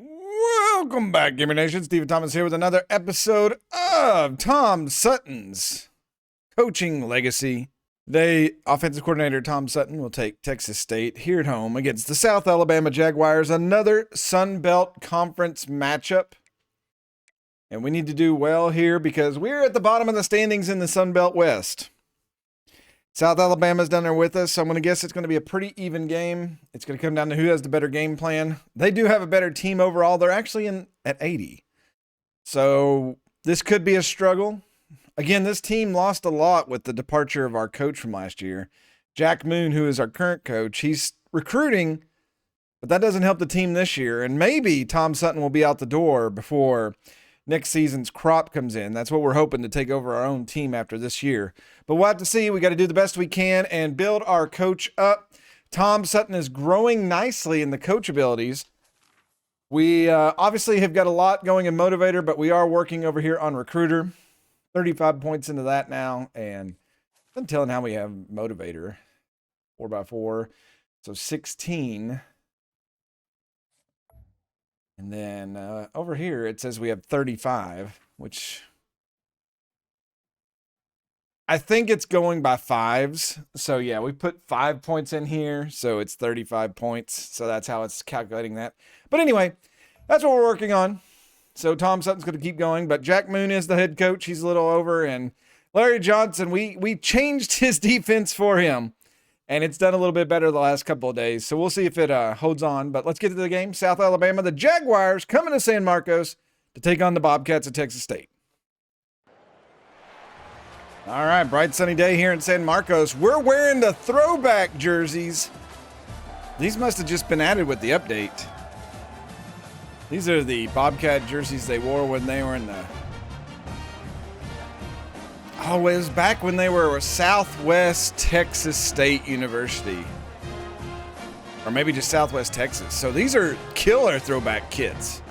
Welcome back, Gamer Nation. Stephen Thomas here with another episode of Tom Sutton's Coaching Legacy. Today, offensive coordinator Tom Sutton will take Texas State here at home against the South Alabama Jaguars, another Sun Belt Conference matchup. And we need to do well here because we're at the bottom of the standings in the Sun Belt West. South Alabama's down there with us, so I'm going to guess it's going to be a pretty even game. It's going to come down to who has the better game plan. They do have a better team overall. They're actually at 80. So this could be a struggle. Again, this team lost a lot with the departure of our coach from last year. Jack Moon, who is our current coach, he's recruiting, but that doesn't help the team this year. And maybe Tom Sutton will be out the door before next season's crop comes in. That's what we're hoping, to take over our own team after this year. But we'll have to see. We got to do the best we can and build our coach up. Tom Sutton is growing nicely in the coach abilities. We obviously have got a lot going in Motivator, but we are working over here on Recruiter. 35 points into that now, and I'm telling how we have Motivator 4x4, so 16. And then over here it says we have 35, which I think it's going by fives. So yeah, we put 5 points in here, so it's 35 points. So that's how it's calculating that. But anyway, that's what we're working on. So Tom Sutton's going to keep going, but Jack Moon is the head coach. He's a little over, and Larry Johnson, we changed his defense for him, and it's done a little bit better the last couple of days. So we'll see if it holds on. But let's get to the game. South Alabama, the Jaguars coming to San Marcos to take on the Bobcats of Texas State. All right, bright sunny day here in San Marcos. We're wearing the throwback jerseys. These must have just been added with the update. These are the Bobcat jerseys they wore when they were in the... Oh, it was back when they were Southwest Texas State University. Or maybe just Southwest Texas. So these are killer throwback kits.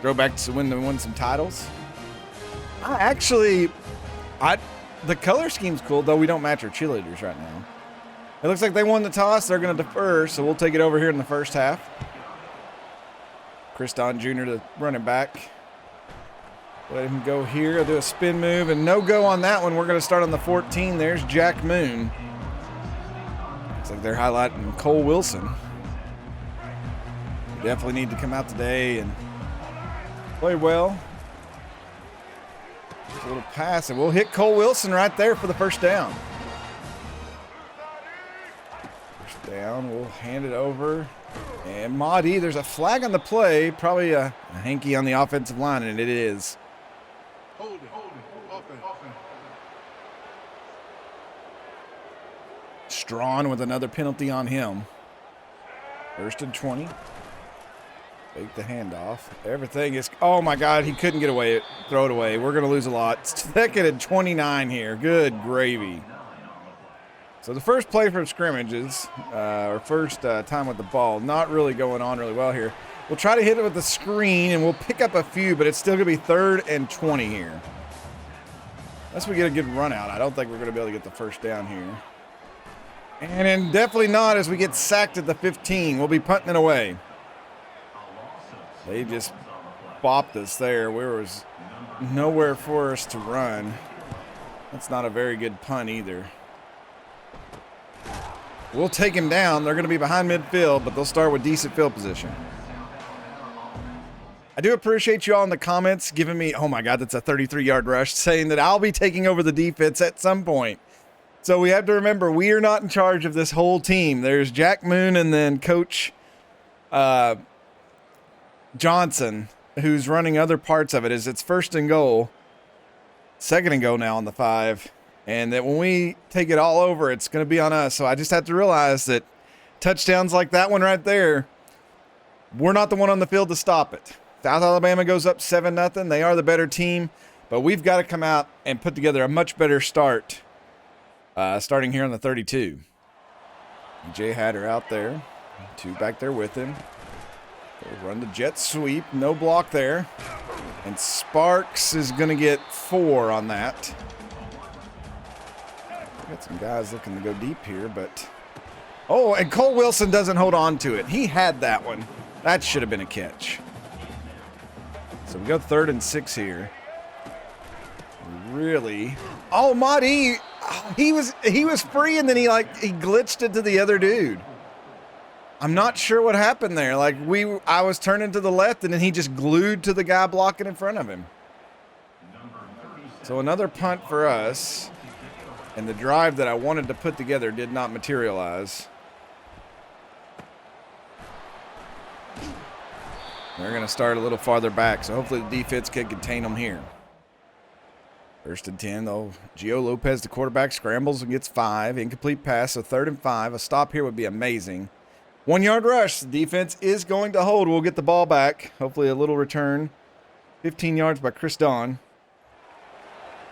Throwbacks to when they won some titles. The color scheme's cool, though we don't match our cheerleaders right now. It looks like they won the toss. They're going to defer, so we'll take it over here in the first half. Kriston Jr., the running back. Let him go here. He'll do a spin move, and no go on that one. We're going to start on the 14. There's Jack Moon. Looks like they're highlighting Cole Wilson. We definitely need to come out today and play well. Just a little pass, and we'll hit Cole Wilson right there for the first down. First down, we'll hand it over. And Mahdi, there's a flag on the play, probably a hanky on the offensive line, and it is. Hold it. Strawn with another penalty on him. First and 20. Take the handoff. Everything is, oh my God, he couldn't get away. Throw it away. We're going to lose a lot. Second and 29 here. Good gravy. So the first play from scrimmages, or first time with the ball, not really going on really well here. We'll try to hit it with the screen, and we'll pick up a few, but it's still going to be 3rd and 20 here. Unless we get a good run out, I don't think we're going to be able to get the first down here. And then definitely not as we get sacked at the 15. We'll be punting it away. They just bopped us there. There was nowhere for us to run. That's not a very good punt either. We'll take him down. They're going to be behind midfield, but they'll start with decent field position. I do appreciate you all in the comments giving me, oh my God, that's a 33-yard rush, saying that I'll be taking over the defense at some point. So we have to remember, we are not in charge of this whole team. There's Jack Moon and then Coach Johnson, who's running other parts of it. As it's 1st and goal, 2nd and goal now on the 5. And that when we take it all over, it's going to be on us. So I just have to realize that touchdowns like that one right there, we're not the one on the field to stop it. South Alabama goes up 7-0. They are the better team, but we've got to come out and put together a much better start, starting here on the 32. Jay Hatter out there, 2 back there with him. They'll run the jet sweep, no block there. And Sparks is going to get 4 on that. Got some guys looking to go deep here, but Oh, and Cole Wilson doesn't hold on to it. He had that one. That should have been a catch. So we go 3rd and 6 here. Really? Oh, Mahdi, he was free, and then he glitched it to the other dude. I'm not sure what happened there. I was turning to the left, and then he just glued to the guy blocking in front of him. So another punt for us, and the drive that I wanted to put together did not materialize. They're going to start a little farther back, so hopefully the defense can contain them here. 1st and 10, though. Gio Lopez, the quarterback, scrambles and gets 5. Incomplete pass, so 3rd and 5. A stop here would be amazing. 1-yard rush. The defense is going to hold. We'll get the ball back. Hopefully a little return. 15 yards by Chris Don.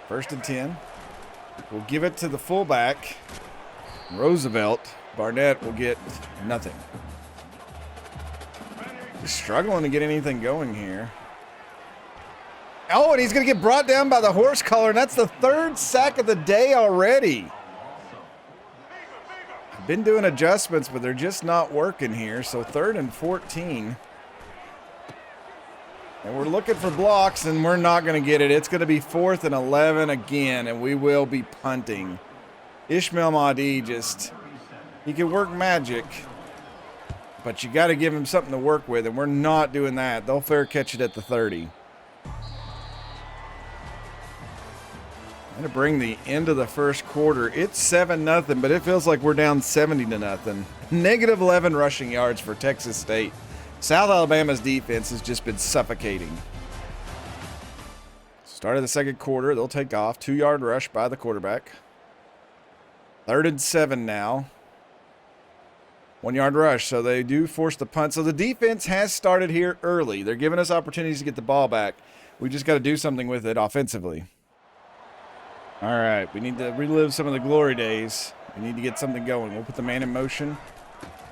1st and 10. We'll give it to the fullback, Roosevelt. Barnett will get nothing. He's struggling to get anything going here. Oh, and he's going to get brought down by the horse collar, and that's the 3rd sack of the day already. I've been doing adjustments, but they're just not working here. So 3rd and 14. And we're looking for blocks, and we're not going to get it. It's going to be 4th and 11 again, and we will be punting. Ishmael Mahdi he can work magic, but you got to give him something to work with, and we're not doing that. They'll fair catch it at the 30. I'm going to bring the end of the first quarter. It's 7-0, but it feels like we're down 70-0. Negative 11 rushing yards for Texas State. South Alabama's defense has just been suffocating. Start of the second quarter, they'll take off. 2-yard rush by the quarterback. 3rd and 7 now. 1-yard rush, so they do force the punt. So the defense has started here early. They're giving us opportunities to get the ball back. We just got to do something with it offensively. All right, we need to relive some of the glory days. We need to get something going. We'll put the man in motion.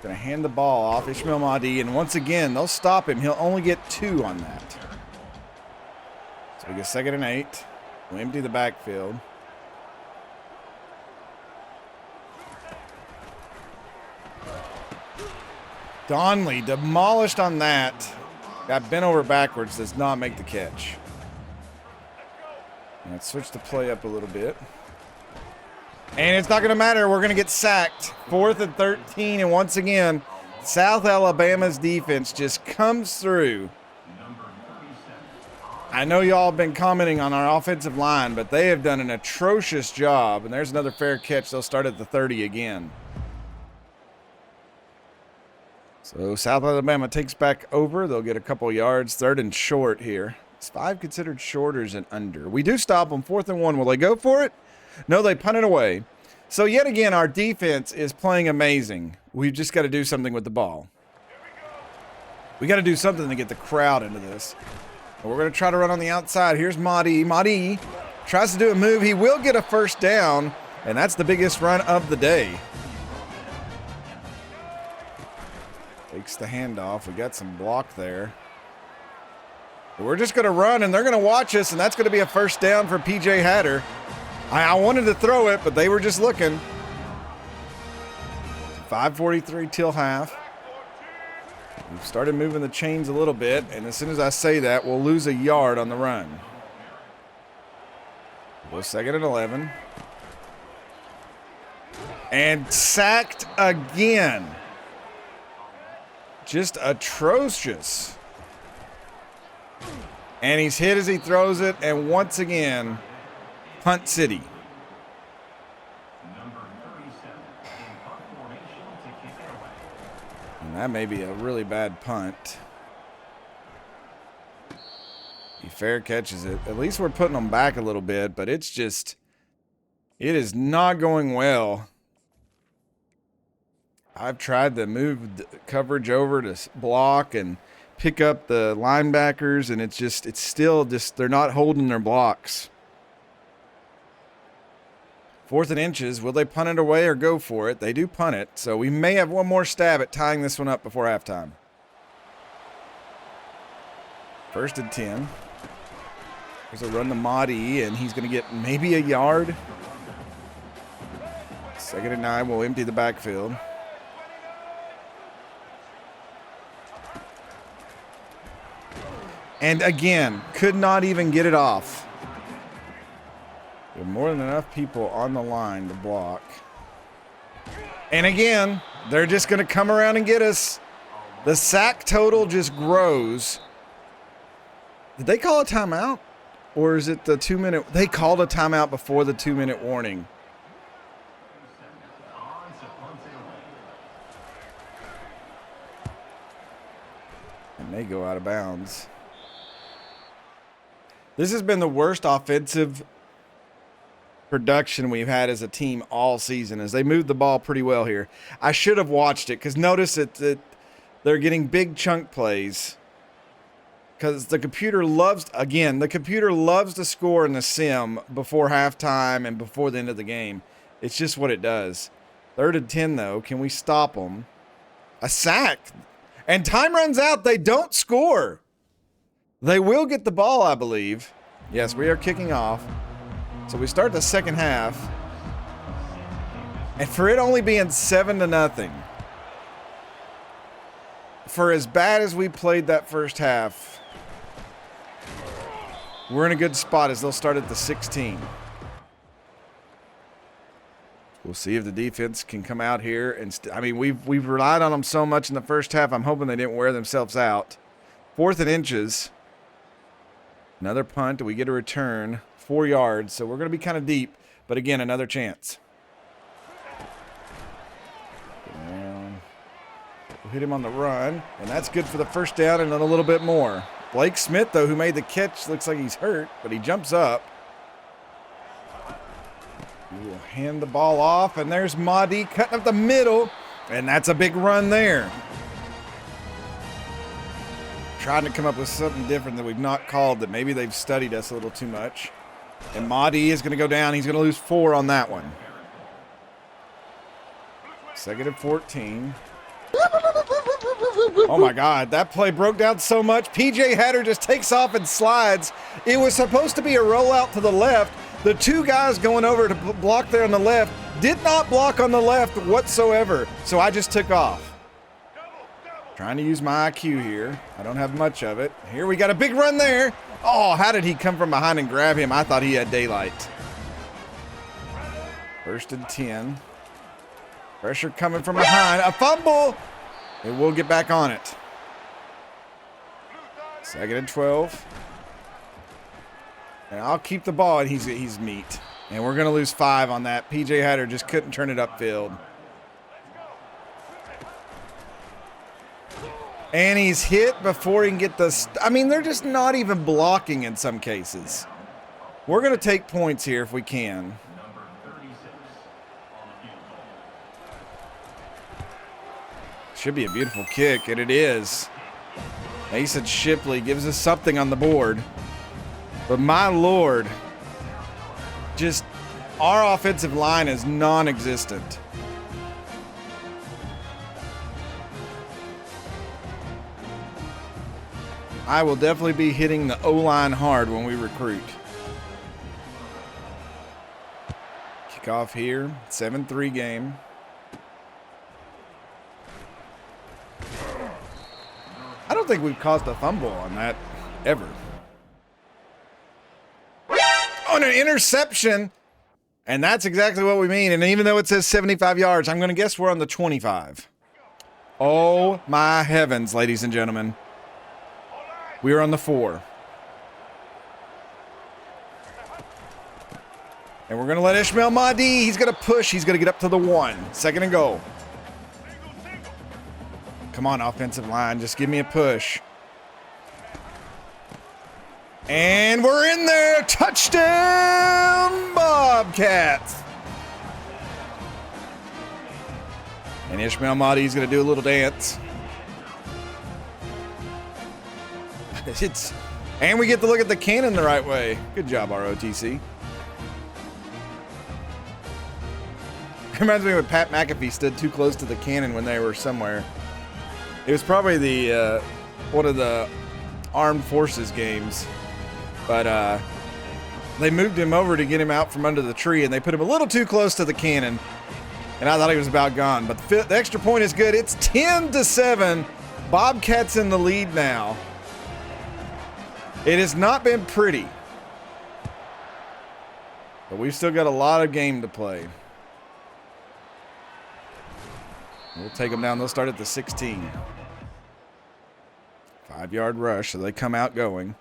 Going to hand the ball off, Ishmael Mahdi, and once again, they'll stop him. He'll only get 2 on that. So we get 2nd and 8. We'll empty the backfield. Donley demolished on that. Got bent over backwards, does not make the catch. Let's switch the play up a little bit. And it's not going to matter. We're going to get sacked. 4th and 13. And once again, South Alabama's defense just comes through. I know y'all have been commenting on our offensive line, but they have done an atrocious job. And there's another fair catch. They'll start at the 30 again. So South Alabama takes back over. They'll get a couple yards. 3rd and short here. It's 5 considered shorters and under. We do stop them. 4th and 1. Will they go for it? No, they punt it away. So yet again, our defense is playing amazing. We've just got to do something with the ball. We got to do something to get the crowd into this. But we're going to try to run on the outside. Here's Mahdi. Mahdi tries to do a move. He will get a 1st down, and that's the biggest run of the day. Takes the handoff. We got some block there. We're just going to run, and they're going to watch us, and that's going to be a 1st down for P.J. Hatter. I wanted to throw it, but they were just looking. 5:43 till half. We've started moving the chains a little bit, and as soon as I say that, we'll lose a yard on the run. We'll 2nd and 11. And sacked again. Just atrocious. And he's hit as he throws it, and once again, punt city. And that may be a really bad punt. He fair catches it. At least we're putting them back a little bit, but it's just, it is not going well. I've tried to move coverage over to block and pick up the linebackers, and it's still just, they're not holding their blocks. 4th and inches. Will they punt it away or go for it? They do punt it, so we may have one more stab at tying this one up before halftime. 1st and 10. There's a run to Mahdi, and he's going to get maybe a yard. 2nd and 9. We'll empty the backfield. And again, could not even get it off. There are more than enough people on the line to block. And again, they're just going to come around and get us. The sack total just grows. Did they call a timeout? Or is it the 2-minute? They called a timeout before the 2-minute warning. And they go out of bounds. This has been the worst offensive production we've had as a team all season, as they moved the ball pretty well here. I should have watched it, because notice that they're getting big chunk plays. Because the computer loves to score in the sim before halftime and before the end of the game. It's just what it does. 3rd and 10, though. Can we stop them? A sack. And time runs out. They don't score. They will get the ball, I believe. Yes, we are kicking off. So we start the second half. And for it only being 7-0, for as bad as we played that first half, we're in a good spot as they'll start at the 16. We'll see if the defense can come out here. And we've relied on them so much in the first half. I'm hoping they didn't wear themselves out. 4th and inches. Another punt. We get a return. 4 yards. So we're going to be kind of deep. But again, another chance. We'll hit him on the run. And that's good for the first down and then a little bit more. Blake Smith, though, who made the catch, looks like he's hurt. But he jumps up. He will hand the ball off. And there's Mahdi cutting up the middle. And that's a big run there. Trying to come up with something different that we've not called, that maybe they've studied us a little too much. And Mahdi is going to go down. He's going to lose 4 on that one. 2nd and 14. Oh, my God. That play broke down so much. P.J. Hatter just takes off and slides. It was supposed to be a rollout to the left. The 2 guys going over to block there on the left did not block on the left whatsoever. So I just took off. Trying to use my IQ here. I don't have much of it. Here we got a big run there. Oh, how did he come from behind and grab him? I thought he had daylight. 1st and 10. Pressure coming from behind. A fumble. And we'll get back on it. 2nd and 12. And I'll keep the ball, and he's meat. And we're going to lose 5 on that. P.J. Hatter just couldn't turn it upfield. And he's hit before he can get the... they're just not even blocking in some cases. We're going to take points here if we can. Should be a beautiful kick, and it is. Mason Shipley gives us something on the board. But my Lord, just our offensive line is non-existent. I will definitely be hitting the O-line hard when we recruit. Kickoff here, 7-3 game. I don't think we've caused a fumble on that ever. Oh, an interception. And that's exactly what we mean. And even though it says 75 yards, I'm going to guess we're on the 25. Oh, my heavens, ladies and gentlemen. We are on the 4. And we're going to let Ishmael Mahdi. He's going to push. He's going to get up to the 1. 2nd and goal. Come on, offensive line. Just give me a push. And we're in there. Touchdown, Bobcats. And Ishmael Mahdi's going to do a little dance. And we get to look at the cannon the right way. Good job, ROTC. Reminds me when Pat McAfee stood too close to the cannon when they were somewhere. It was probably the one of the Armed Forces games. But they moved him over to get him out from under the tree, and they put him a little too close to the cannon. And I thought he was about gone. But the extra point is good. It's 10-7. Bobcats in the lead now. It has not been pretty. But we've still got a lot of game to play. We'll take them down. They'll start at the 16. 5-yard rush, so they come out going.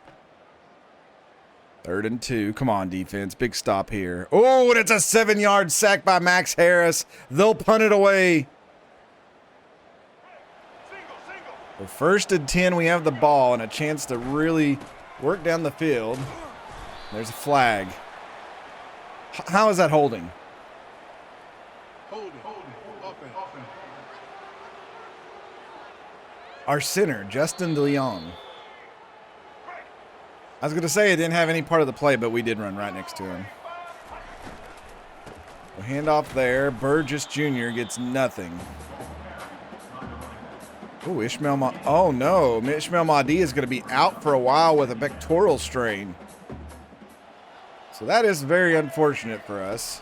3rd and 2. Come on, defense. Big stop here. Oh, and it's a 7-yard sack by Max Harris. They'll punt it away. So 1st and 10, we have the ball and a chance to really work down the field. There's a flag. How is that holding? Our center, Justin DeLeon. I was going to say it didn't have any part of the play, but we did run right next to him. The handoff there. Burgess Jr. gets nothing. Oh, oh no. Ishmael Mahdi is going to be out for a while with a pectoral strain. So that is very unfortunate for us.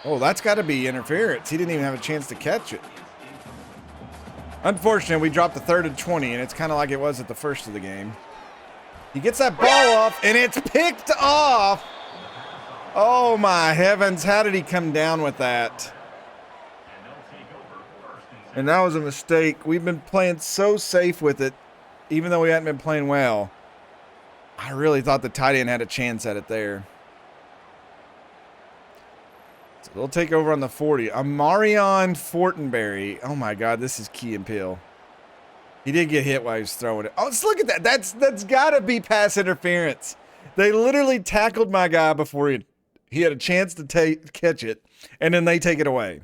Oh, that's got to be interference. He didn't even have a chance to catch it. Unfortunate, we dropped the 3rd and 20, and it's kind of like it was at the first of the game. He gets that ball off, and it's picked off. Oh, my heavens. How did he come down with that? And that was a mistake. We've been playing so safe with it, even though we hadn't been playing well. I really thought the tight end had a chance at it there. So they'll take over on the 40. Amarion Fortenberry. Oh, my God. This is Key and Peele. He did get hit while he was throwing it. Oh, let's look at that. That's got to be pass interference. They literally tackled my guy before he had a chance to catch it, and then they take it away.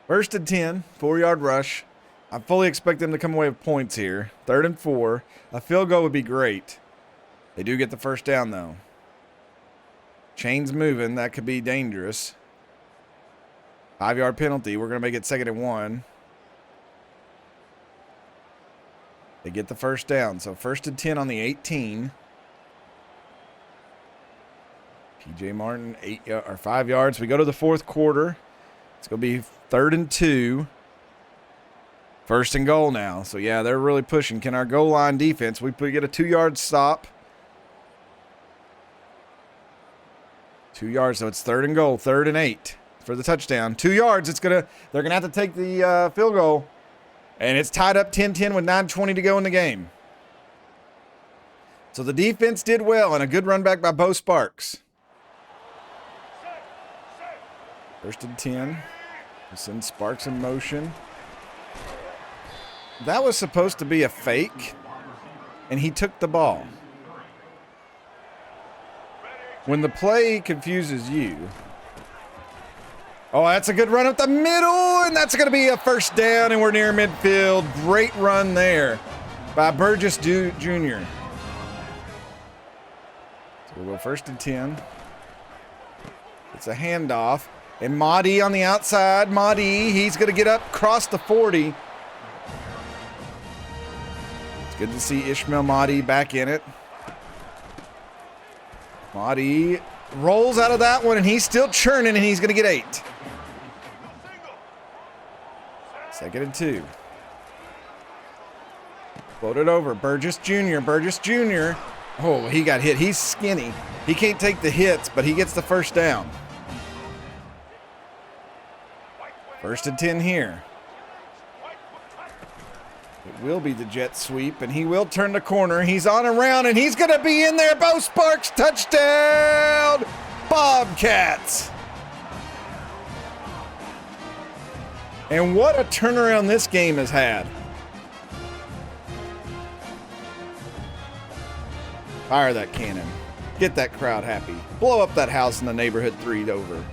1st and 10, 4-yard rush. I fully expect them to come away with points here. 3rd and 4. A field goal would be great. They do get the first down, though. Chains moving. That could be dangerous. 5-yard penalty. We're going to make it 2nd and 1. They get the first down. So 1st and 10 on the 18. P.J. Martin, 5 yards. We go to the 4th quarter. It's going to be 3rd and 2. 1st and goal now. So, yeah, they're really pushing. Can our goal line defense, we get a 2-yard stop. 2 yards, so it's 3rd and goal, 3rd and 8 for the touchdown. 2 yards, they're going to have to take the field goal. And it's tied up 10-10 with 9:20 to go in the game. So the defense did well, and a good run back by Bo Sparks. 1st and 10. We'll send Sparks in motion. That was supposed to be a fake, and he took the ball. When the play confuses you. Oh, that's a good run up the middle, and that's going to be a first down, and we're near midfield. Great run there by Burgess Jr. So we'll go 1st and 10. It's a handoff, and Mahdi on the outside. Mahdi, he's going to get up across the 40. It's good to see Ishmael Mahdi back in it. Mahdi rolls out of that one, and he's still churning, and he's going to get 8. 2nd and 2. Float it over. Burgess Jr. Burgess Jr. Oh, he got hit. He's skinny. He can't take the hits, but he gets the first down. 1st and 10 here. It will be the jet sweep, and he will turn the corner. He's on around, and he's going to be in there. Bo Sparks, touchdown, Bobcats. And what a turnaround this game has had. Fire that cannon. Get that crowd happy. Blow up that house in the neighborhood 3 over.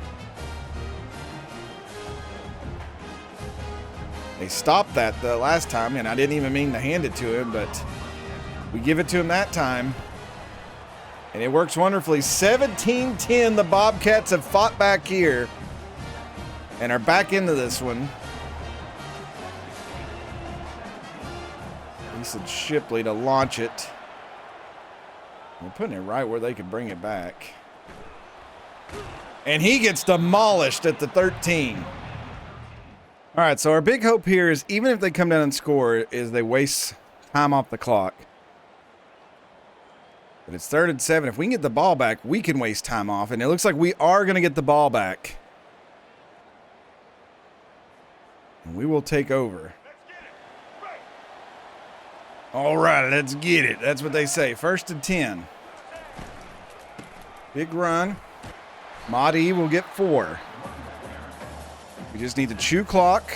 They stopped that the last time, and I didn't even mean to hand it to him, but we give it to him that time. And it works wonderfully. 17-10, the Bobcats have fought back here and are back into this one. He said Shipley to launch it. We're putting it right where they could bring it back. And he gets demolished at the 13. All right, so our big hope here is even if they come down and score, is they waste time off the clock. But it's 3rd and 7. If we can get the ball back, we can waste time off. And it looks like we are going to get the ball back. And we will take over. All right, let's get it. That's what they say. 1st and 10. Big run. Mahdi will get 4. We just need to chew clock.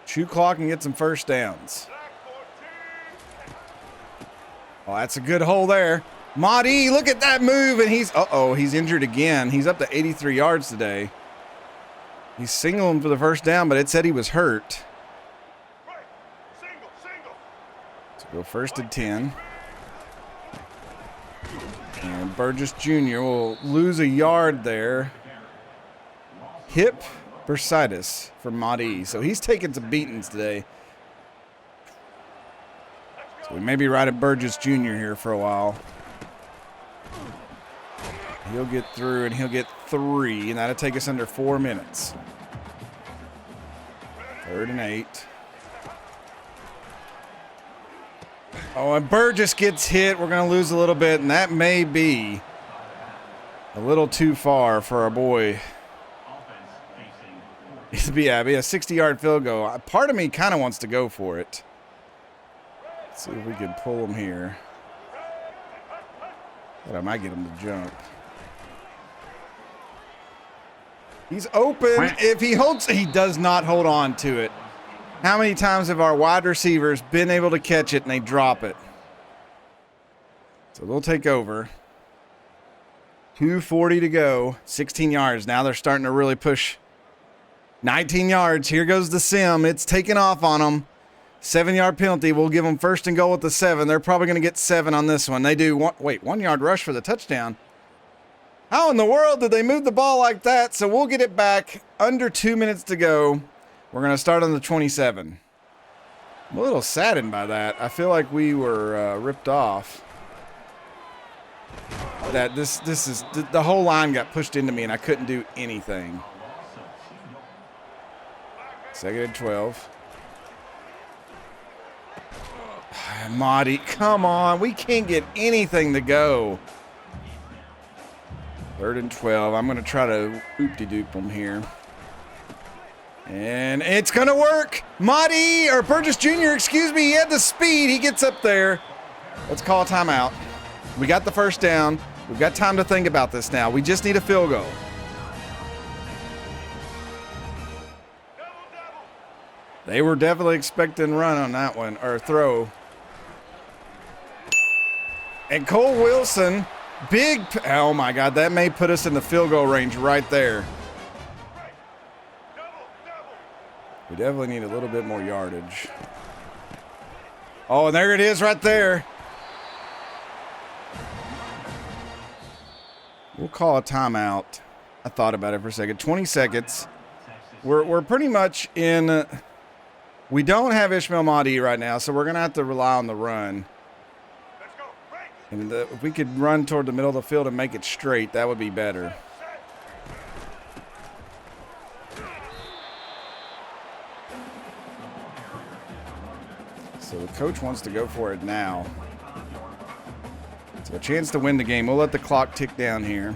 Chew clock and get some first downs. Oh, that's a good hole there. Mahdi, look at that move. And he's injured again. He's up to 83 yards today. He's singling for the first down, but it said he was hurt. So go 1st and 10. And Burgess Jr. will lose a yard there. Hip bursitis for Mahdi. So he's taking some beatings today. So we may be right at Burgess Jr. here for a while. He'll get through and he'll get 3, and that'll take us under 4 minutes. 3rd and 8. Oh, and Burgess gets hit. We're going to lose a little bit, and that may be a little too far for our boy. It'd be a 60-yard field goal. Part of me kind of wants to go for it. Let's see if we can pull him here. But I might get him to jump. He's open. If he holds, he does not hold on to it. How many times have our wide receivers been able to catch it and they drop it? So they'll take over. 2:40 to go. 16 yards. Now they're starting to really push. 19 yards. Here goes the sim. It's taking off on them. 7-yard penalty. We'll give them 1st and goal at the 7. They're probably going to get 7 on this one. They do. 1-yard rush for the touchdown. How in the world did they move the ball like that? So we'll get it back. Under 2 minutes to go. We're going to start on the 27. I'm a little saddened by that. I feel like we were ripped off. That this is the whole line got pushed into me and I couldn't do anything. 2nd and 12. Mahdi, come on. We can't get anything to go. 3rd and 12. I'm going to try to oop-de-doop them here. And it's going to work. Mahdi, or Burgess Jr., excuse me, he had the speed. He gets up there. Let's call a timeout. We got the first down. We've got time to think about this now. We just need a field goal. They were definitely expecting run on that one, or throw. And Cole Wilson, oh my God, that may put us in the field goal range right there. We definitely need a little bit more yardage. Oh, and there it is right there. We'll call a timeout. I thought about it for a second. 20 seconds. We're pretty much in. We don't have Ishmael Mahdi right now, so we're going to have to rely on the run. And if we could run toward the middle of the field and make it straight, that would be better. So the coach wants to go for it now. So a chance to win the game. We'll let the clock tick down here.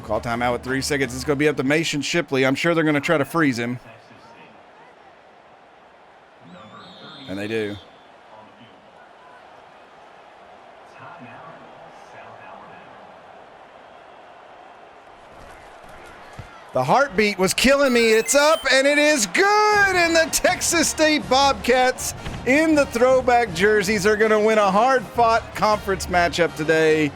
Call timeout with 3 seconds. It's going to be up to Mason Shipley. I'm sure they're going to try to freeze him. And they do. The heartbeat was killing me. It's up, and it is good. And the Texas State Bobcats in the throwback jerseys are going to win a hard-fought conference matchup today.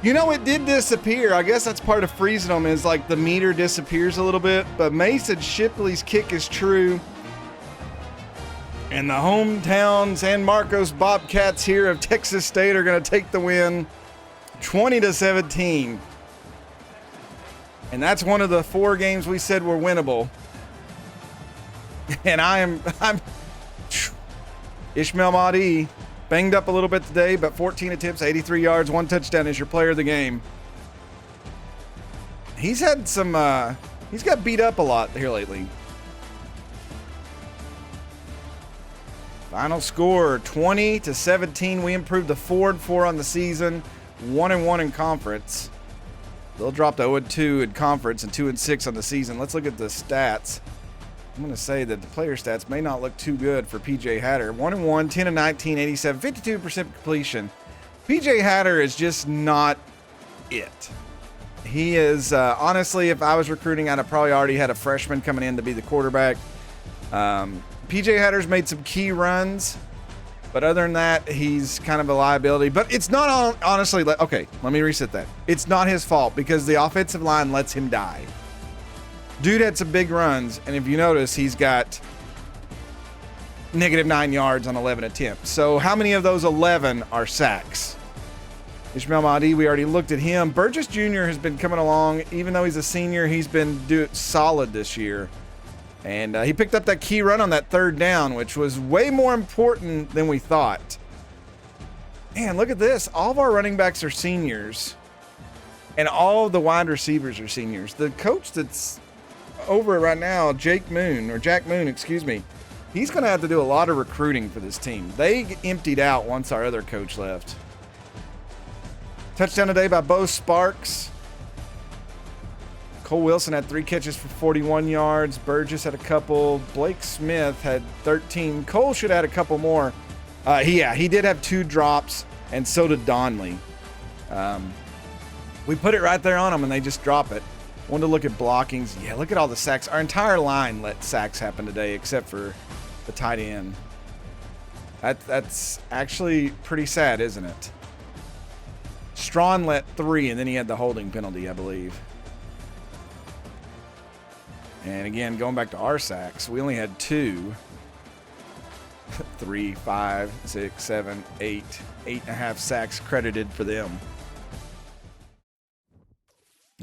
You know, it did disappear. I guess that's part of freezing them is like the meter disappears a little bit. But Mason Shipley's kick is true. And the hometown San Marcos Bobcats here of Texas State are going to take the win 20-17. And that's one of the 4 games we said were winnable. And I'm Ishmael Mahdi, banged up a little bit today, but 14 attempts, 83 yards, 1 touchdown is your player of the game. He's had some He's got beat up a lot here lately. Final score, 20-17. We improved to 4-4 on the season, 1-1 in conference. They'll drop to 0-2 in conference and 2-6 on the season. Let's look at the stats. I'm going to say that the player stats may not look too good for PJ Hatter. 1-1, 10-19, 87, 52% completion. PJ Hatter is just not it. He is, honestly, if I was recruiting, I'd have probably already had a freshman coming in to be the quarterback. PJ Hatter's made some key runs, but other than that, he's kind of a liability. But it's not, honestly, okay, let me reset that. It's not his fault because the offensive line lets him die. Dude had some big runs, and if you notice, he's got -9 yards on 11 attempts. So how many of those 11 are sacks? Ishmael Mahdi, we already looked at him. Burgess Jr. has been coming along. Even though he's a senior, he's been solid this year. And he picked up that key run on that 3rd down, which was way more important than we thought. Man, look at this. All of our running backs are seniors, and all of the wide receivers are seniors. The coach that's over it right now, Jack Moon, excuse me, he's going to have to do a lot of recruiting for this team. They emptied out once our other coach left. Touchdown today by Bo Sparks. Cole Wilson had 3 catches for 41 yards. Burgess had a couple. Blake Smith had 13. Cole should have had a couple more. He did have 2 drops, and so did Donley. We put it right there on them, and they just drop it. Wanted to look at blockings. Yeah, look at all the sacks. Our entire line let sacks happen today, except for the tight end. That's actually pretty sad, isn't it? Strawn let 3, and then he had the holding penalty, I believe. And again, going back to our sacks, we only had 2. 3, 5, 6, 7, 8. 8.5 sacks credited for them.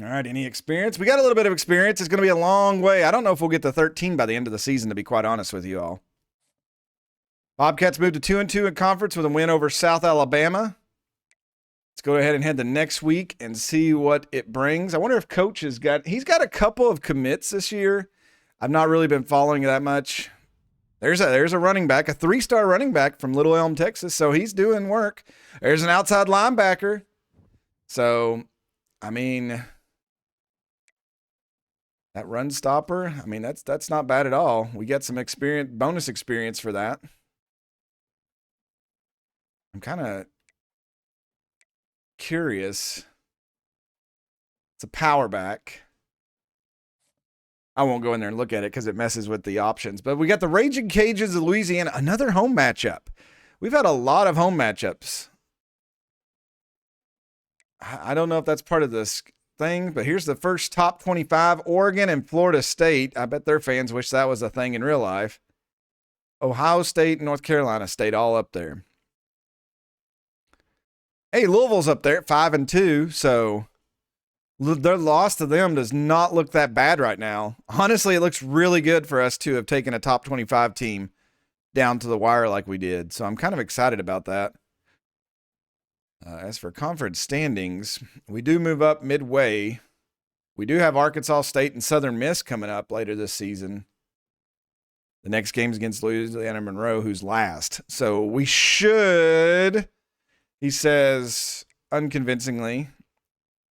All right, any experience? We got a little bit of experience. It's going to be a long way. I don't know if we'll get to 13 by the end of the season, to be quite honest with you all. Bobcats moved to 2-2 in conference with a win over South Alabama. Let's go ahead and head to next week and see what it brings. I wonder if Coach he's got a couple of commits this year. I've not really been following that much. There's a running back, a 3-star running back from Little Elm, Texas, so he's doing work. There's an outside linebacker. So, I mean, that run stopper, I mean, that's not bad at all. We get some bonus experience for that. I'm kind of curious. It's a power back. I won't go in there and look at it because it messes with the options. But we got the Raging Cajuns of Louisiana, another home matchup. We've had a lot of home matchups. I don't know if that's part of this thing, but here's the first top 25, Oregon and Florida State. I bet their fans wish that was a thing in real life. Ohio State and North Carolina State all up there. Hey, Louisville's up there at 5-2, so their loss to them does not look that bad right now. Honestly, it looks really good for us to have taken a top 25 team down to the wire like we did, so I'm kind of excited about that. As for conference standings, we do move up midway. We do have Arkansas State and Southern Miss coming up later this season. The next game's against Louisiana Monroe, who's last. So we should, he says, unconvincingly,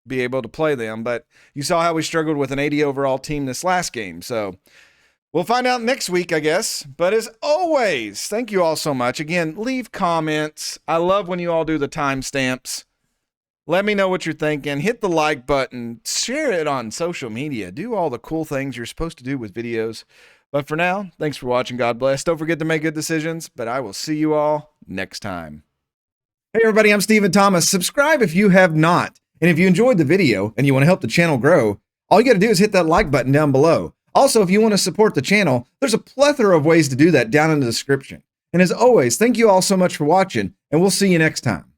be able to play them. But you saw how we struggled with an 80 overall team this last game. So we'll find out next week, I guess. But as always, thank you all so much. Again, leave comments. I love when you all do the timestamps. Let me know what you're thinking. Hit the like button. Share it on social media. Do all the cool things you're supposed to do with videos. But for now, thanks for watching. God bless. Don't forget to make good decisions. But I will see you all next time. Hey, everybody. I'm Stephen Thomas. Subscribe if you have not. And if you enjoyed the video and you want to help the channel grow, all you got to do is hit that like button down below. Also, if you want to support the channel, there's a plethora of ways to do that down in the description. And as always, thank you all so much for watching, and we'll see you next time.